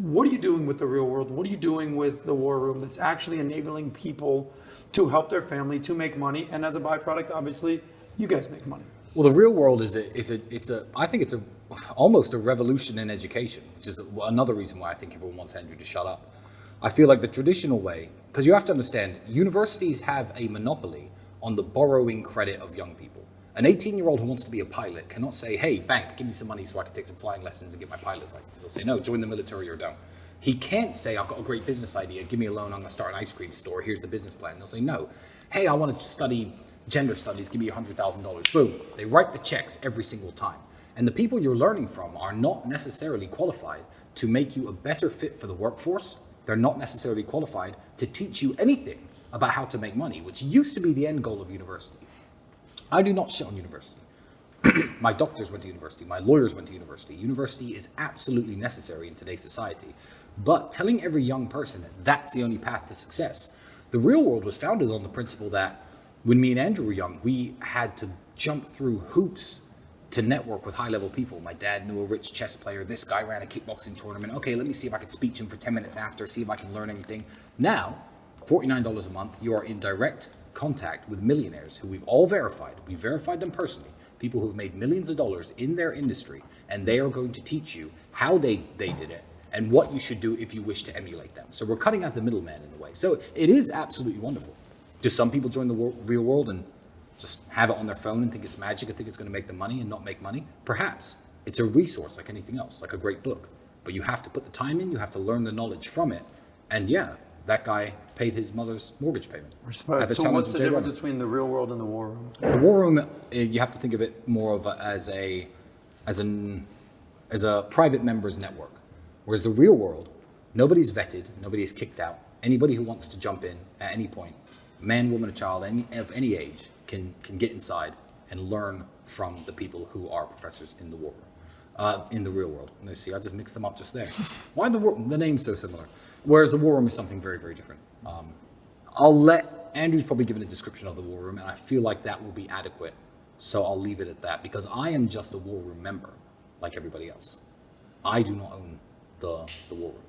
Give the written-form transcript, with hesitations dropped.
what are you doing with the real world? What are you doing with the war room that's actually enabling people to help their family, to make money, and as a byproduct, obviously, you guys make money. Well, the real world I think it's almost a revolution in education, which is another reason why I think everyone wants Andrew to shut up. I feel like the traditional way, because you have to understand, universities have a monopoly on the borrowing credit of young people. An 18-year-old who wants to be a pilot cannot say, hey, bank, give me some money so I can take some flying lessons and get my pilot's license. They'll say, no, join the military or don't. He can't say, I've got a great business idea, give me a loan, I'm gonna start an ice cream store, here's the business plan. They'll say, no, hey, I wanna study gender studies, give me $100,000. Boom, they write the checks every single time. And the people you're learning from are not necessarily qualified to make you a better fit for the workforce. They're not necessarily qualified to teach you anything about how to make money, which used to be the end goal of university. I do not shit on university. My doctors went to university, my lawyers went to university. University is absolutely necessary in today's society. But telling every young person that that's the only path to success. The real world was founded on the principle that when me and Andrew were young, we had to jump through hoops to network with high-level people. My dad knew a rich chess player. This guy ran a kickboxing tournament. Okay, let me see if I can speak to him for 10 minutes after, see if I can learn anything. Now, $49 a month, you are in direct contact with millionaires who we've all verified. We verified them personally. People who have made millions of dollars in their industry, and they are going to teach you how they did it and what you should do if you wish to emulate them. So we're cutting out the middleman in a way. So it is absolutely wonderful. Do some people join the real world and just have it on their phone and think it's magic and think it's going to make them money and not make money? Perhaps. It's a resource like anything else, like a great book. But you have to put the time in, you have to learn the knowledge from it. And yeah, that guy paid his mother's mortgage payment. Respect. So what's the difference between the real world and the war room? The war room, you have to think of it more of as a private members network. Whereas the real world, nobody's vetted, nobody's kicked out. Anybody who wants to jump in at any point, man, woman, or child, of any age, can get inside and learn from the people who are professors in the war room, in the real world. And see, I just mixed them up just there. Why the name's so similar? Whereas the war room is something very, very different. I'll let Andrew's probably given a description of the war room, and I feel like that will be adequate. So I'll leave it at that because I am just a war room member, like everybody else. I do not own the war room.